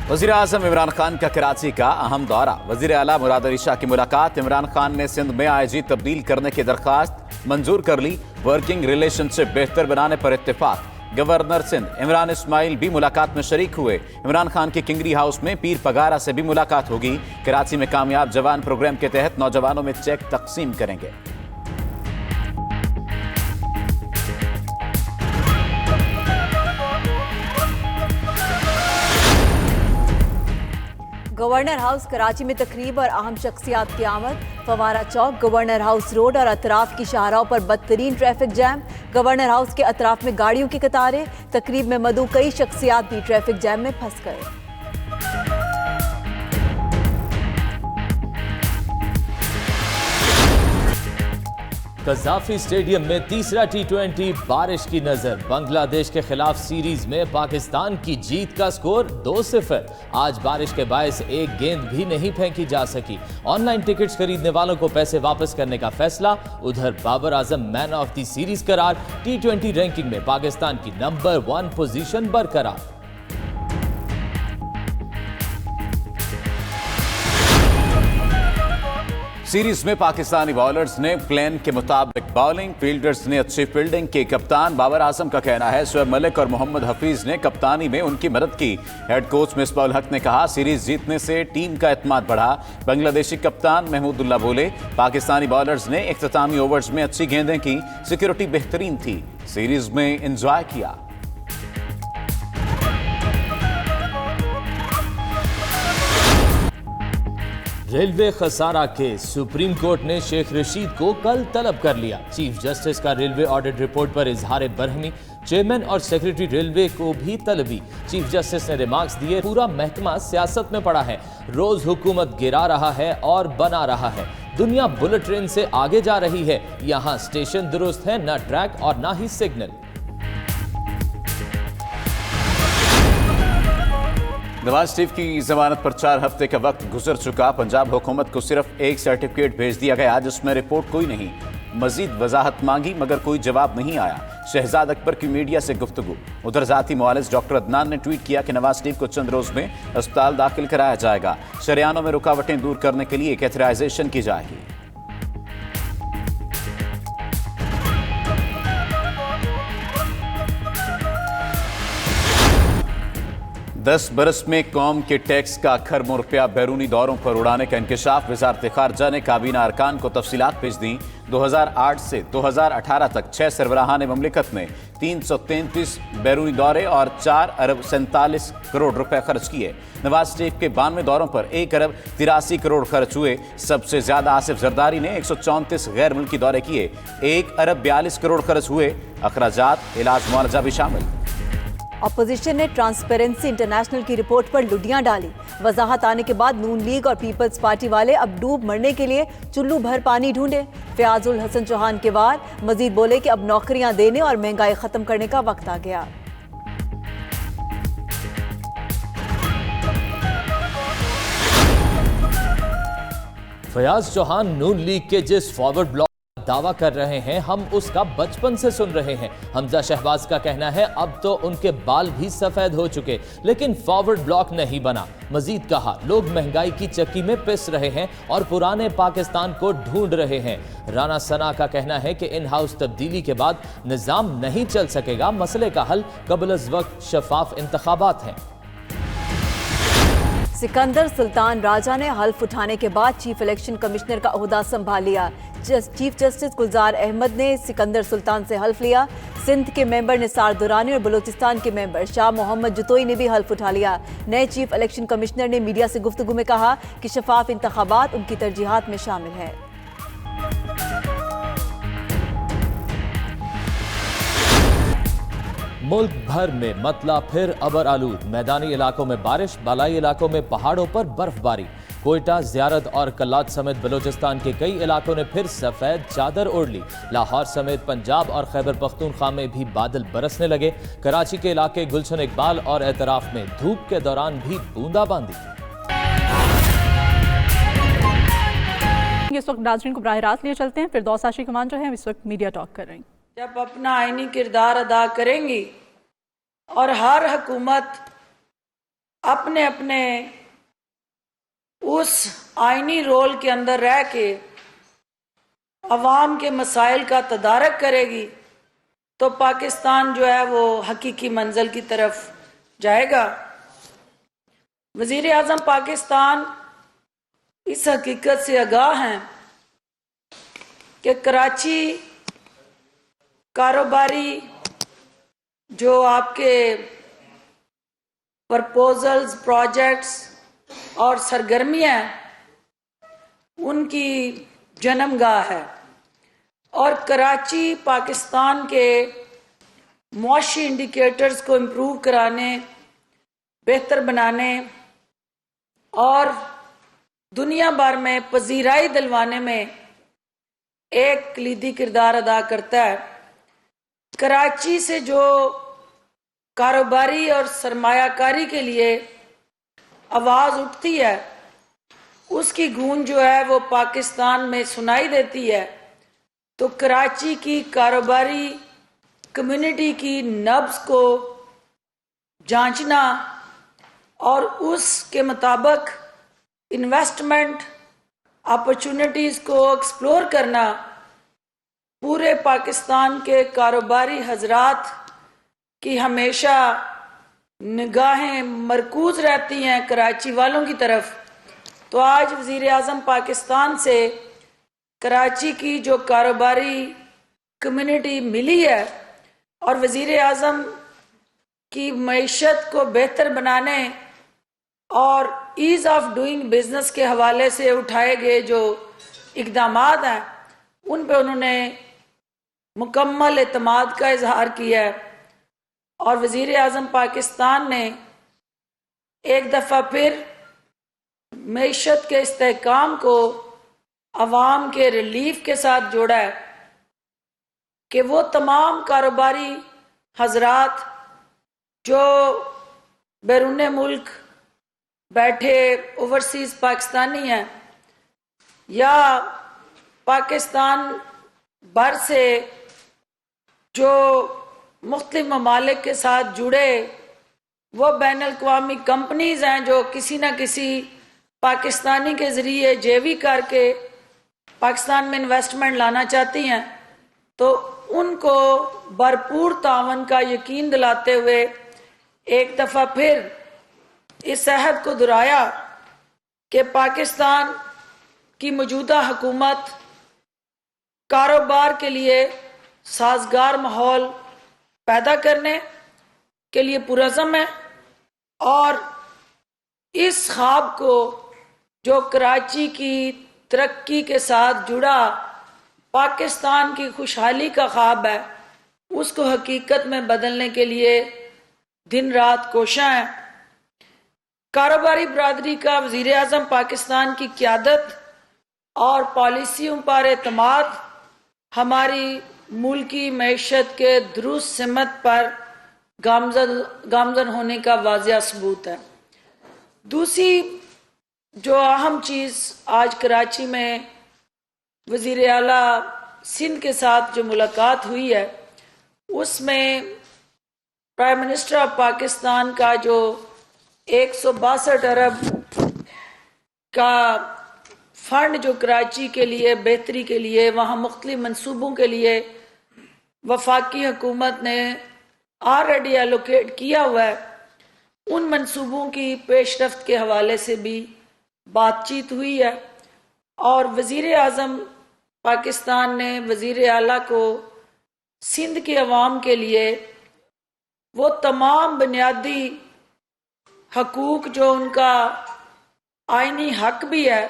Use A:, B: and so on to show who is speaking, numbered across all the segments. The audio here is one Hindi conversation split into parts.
A: वज़ीर आज़म इमरान खान का कराची का अहम दौरा। वज़ीर आला मुराद अली शाह की मुलाकात। इमरान खान ने सिंध में आईजी तब्दील करने की दरख्वास्त मंजूर कर ली। वर्किंग रिलेशनशिप बेहतर बनाने पर इत्तेफाक। गवर्नर सिंध इमरान इस्माइल भी मुलाकात में शरीक हुए। इमरान खान की किंगरी हाउस में पीर पगारा से भी मुलाकात होगी। कराची में कामयाब जवान प्रोग्राम के तहत नौजवानों में चेक तकसीम करेंगे।
B: गवर्नर हाउस कराची में तकरीब और अहम शख्सियात की आमद। फवारा चौक, गवर्नर हाउस रोड और अतराफ की शाहराहों पर बदतरीन ट्रैफिक जैम। गवर्नर हाउस के अतराफ में गाड़ियों की कतारें। तकरीब में मदऊ कई शख्सियात भी ट्रैफिक जैम में फंस गए।
C: कज़ाफी स्टेडियम में तीसरा टी20 बारिश की नजर। बांग्लादेश के खिलाफ सीरीज में पाकिस्तान की जीत का स्कोर 2-0। आज बारिश के बायस एक गेंद भी नहीं फेंकी जा सकी। ऑनलाइन टिकट्स खरीदने वालों को पैसे वापस करने का फैसला। उधर Babar Azam man of the series करार। टी20 रैंकिंग में पाकिस्तान की नंबर 1 पोजीशन बरकरार।
A: सीरीज में पाकिस्तानी बॉलर्स ने प्लान के मुताबिक बॉलिंग, फील्डर्स ने अच्छी फील्डिंग की। कप्तान बाबर आजम का कहना है शोएब मलिक और मोहम्मद हफीज ने कप्तानी में उनकी मदद की। हेड कोच मिसबाह उल हक ने कहा सीरीज जीतने से टीम का एतमाद बढ़ा। बांग्लादेशी कप्तान महमूदुल्लाह बोले पाकिस्तानी बॉलर्स ने इख्तितामी ओवर्स में अच्छी गेंदें की। सिक्योरिटी बेहतरीन थी। सीरीज में एंजॉय किया।
C: रेलवे खसारा केस। सुप्रीम कोर्ट ने शेख रशीद को कल तलब कर लिया। चीफ जस्टिस का रेलवे ऑडिट रिपोर्ट पर इजहार बरहमी। चेयरमैन और सेक्रेटरी रेलवे को भी तलबी। चीफ जस्टिस ने रिमार्क्स दिए पूरा महकमा सियासत में पड़ा है। रोज हुकूमत गिरा रहा है और बना रहा है। दुनिया बुलेट ट्रेन से आगे जा रही है। यहाँ स्टेशन दुरुस्त है, न ट्रैक और न ही सिग्नल।
A: नवाज शरीफ की जमानत पर 4 हफ्ते का वक्त गुजर चुका। पंजाब हुकूमत को सिर्फ एक सर्टिफिकेट भेज दिया गया जिसमें रिपोर्ट कोई नहीं। मजीद वजाहत मांगी मगर कोई जवाब नहीं आया। शहजाद अकबर की मीडिया से गुफ्तगू। उधर जाती मुआलिज डॉक्टर अदनान ने ट्वीट किया कि नवाज शरीफ को चंद रोज में अस्पताल दाखिल कराया जाएगा। शरियानों में रुकावटें दूर करने के लिए कैथराइजेशन की जाएगी। दस बरस में कौम के टैक्स का खरबों रुपया बैरूनी दौरों पर उड़ाने का इंकशाफ। वजारत खारजा ने काबीना अरकान को तफसीलात भेज दी। 2008 से 2018 तक 6 सरबराहान ममलिकत ने 333 बैरूनी दौरे और 4 अरब 47 करोड़ रुपए खर्च किए। नवाज शरीफ के 92 दौरों पर 1 अरब 83 करोड़ खर्च हुए। सबसे ज्यादा आसिफ जरदारी ने 134 गैर मुल्की दौरे किए। 1 अरब 42 करोड़ खर्च हुए। अखराजात इलाज मुआवजा भी शामिल।
B: अपोजिशन ने ट्रांसपेरेंसी इंटरनेशनल की रिपोर्ट पर लुटियां डाली। वजाहत आने के बाद नून लीग और पीपल्स पार्टी वाले अब डूब मरने के लिए चुल्लू भर पानी ढूंढे। फयाजुल हसन चौहान के वार। मजीद बोले कि अब नौकरियां देने और महंगाई खत्म करने का वक्त आ गया।
C: फयाज चौहान नून लीग के जिस फॉरवर्ड ब्लॉक दावा कर रहे हैं हम उसका बचपन से सुन रहे हैं। हमजा शहबाज का कहना है अब तो उनके बाल भी सफेद हो चुके लेकिन फॉरवर्ड ब्लॉक नहीं बना। मजीद कहा लोग महंगाई की चक्की में पिस रहे हैं और पुराने पाकिस्तान को ढूंढ रहे हैं। राना सना का कहना है कि इन हाउस तब्दीली के बाद निजाम नहीं चल सकेगा। मसले का हल कबल वक्त शफाफ इंतखाबात हैं।
B: सिकंदर सुल्तान राजा ने हल्फ उठाने के बाद चीफ इलेक्शन कमिश्नर का ओहदा संभाल लिया। चीफ जस्टिस गुलजार अहमद ने सिकंदर सुल्तान से हल्फ लिया। सिंध के मेंबर निसार दुरानी और बलूचिस्तान के मेंबर शाह मोहम्मद जुतोई ने भी हल्फ उठा लिया। नए चीफ इलेक्शन कमिश्नर ने मीडिया से गुफ्तगू में कहा कि शफाफ इंतखाबात उनकी तरजीहात में शामिल है।
C: मुल्क भर में मतला फिर अबर आलूद। मैदानी इलाकों में बारिश, बालाई इलाकों में पहाड़ों पर बर्फबारी। कोयटा, ज़ियारत और कल्लात समेत बलूचिस्तान के कई इलाकों ने फिर सफ़ेद चादर ओढ़ ली। लाहौर समेत पंजाब और खैबर पख्तूनख्वा में भी बादल बरसने लगे। कराची के इलाके गुलशन इकबाल और एतराफ में धूप के दौरान भी बूंदाबांदी।
D: इस वक्त नाज़रीन को बराह रास्त लिए चलते हैं। फिरदौस आशिक कमान जो है इस वक्त मीडिया टॉक कर रही हैं।
E: जब अपना आईनी किरदार अदा करेंगी और हर हुकूमत अपने अपने उस आईनी रोल के अंदर रह के अवाम के मसाइल का तदारक करेगी तो पाकिस्तान जो है वो हकीकी मंजिल की तरफ जाएगा। वज़ीर आज़म पाकिस्तान इस हकीकत से आगाह हैं कि कराची कारोबारी जो आपके प्रपोजल्स, प्रोजेक्ट्स और सरगर्मियाँ उनकी जन्मगाह है और कराची पाकिस्तान के मुआशी इंडिकेटर्स को इम्प्रूव कराने, बेहतर बनाने और दुनिया भर में पजीराई दिलवाने में एक कलीदी किरदार अदा करता है। कराची से जो कारोबारी और सरमायाकारी के लिए आवाज़ उठती है उसकी गूंज जो है वो पाकिस्तान में सुनाई देती है। तो कराची की कारोबारी कम्युनिटी की नब्ज़ को जांचना और उसके मुताबिक इन्वेस्टमेंट अपॉर्चुनिटीज़ को एक्सप्लोर करना पूरे पाकिस्तान के कारोबारी हजरात की हमेशा निगाहें मरकूज रहती हैं कराची वालों की तरफ। तो आज वज़ीर आज़म पाकिस्तान से कराची की जो कारोबारी कम्युनिटी मिली है और वज़ीर आज़म की मईशत को बेहतर बनाने और ईज़ ऑफ डूइंग बिजनेस के हवाले से उठाए गए जो इक़दामात हैं उन पर उन्होंने मुकम्मल एतमाद का इजहार किया है। और वज़ीर आज़म पाकिस्तान ने एक दफ़ा फिर मईशत के इस्तेहकाम को अवाम के रिलीफ के साथ जोड़ा है कि वो तमाम कारोबारी हजरात जो बैरून मुल्क बैठे ओवरसीज़ पाकिस्तानी हैं या पाकिस्तान भर से जो मुख्तलिफ ममालिक के साथ जुड़े वो बैन अल-अक़वामी कंपनीज़ हैं जो किसी न किसी पाकिस्तानी के ज़रिए जेवी करके पाकिस्तान में इन्वेस्टमेंट लाना चाहती हैं, तो उनको भरपूर तावन का यकीन दिलाते हुए एक दफ़ा फिर इस अहद को दोहराया कि पाकिस्तान की मौजूदा हुकूमत कारोबार के लिए साजगार माहौल पैदा करने के लिए पुरज़म है और इस ख्वाब को जो कराची की तरक्की के साथ जुड़ा पाकिस्तान की खुशहाली का ख्वाब है उसको हकीकत में बदलने के लिए दिन रात कोशां है। कारोबारी बरादरी का वज़ीर आज़म पाकिस्तान की क़यादत और पॉलिसियों पर एतमाद हमारी मुल्की मईशत के दुरुस्त सिमत पर गामज़न होने का वाज़िया सबूत है। दूसरी जो अहम चीज़ आज कराची में वज़ीर आला सिंध के साथ जो मुलाकात हुई है उसमें प्राइम मिनिस्टर ऑफ पाकिस्तान का जो 162 अरब का फंड जो कराची के लिए बेहतरी के लिए वहाँ मुख्तलिफ मंसूबों के लिए वफाकी हुकूमत ने ऑलरेडी एलोकेट किया हुआ है, उन मंसूबों की पेशरफ्त के हवाले से भी बातचीत हुई है। और वज़ीर आज़म पाकिस्तान ने वज़ीर आला को सिंध के अवाम के लिए वो तमाम बुनियादी हकूक़ जो उनका आइनी हक भी है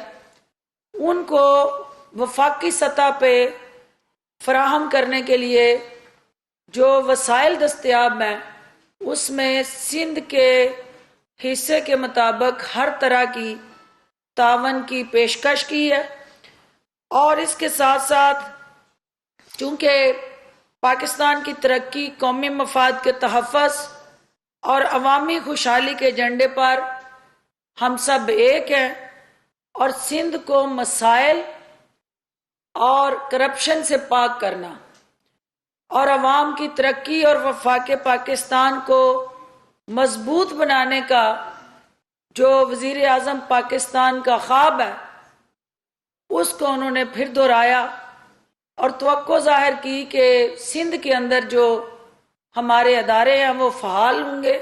E: उनको वफाकी सतह पे फराहम करने के लिए जो वसाइल दस्तयाब हैं उसमें सिंध के हिस्से के मुताबिक हर तरह की तावन की पेशकश की है। और इसके साथ साथ चूँकि पाकिस्तान की तरक्की कौमी मफाद के तहफ़्फ़ुज़ और अवामी खुशहाली के एजेंडे पर हम सब एक हैं और सिंध को मसाइल और करप्शन से पाक करना और अवाम की तरक्की और वफाक पाकिस्तान को मजबूत बनाने का जो वजीर आज़म पाकिस्तान का ख्वाब है उसको उन्होंने फिर दोहराया और तवक्को जाहिर की कि सिंध के अंदर जो हमारे अदारे हैं वो फ़ाल होंगे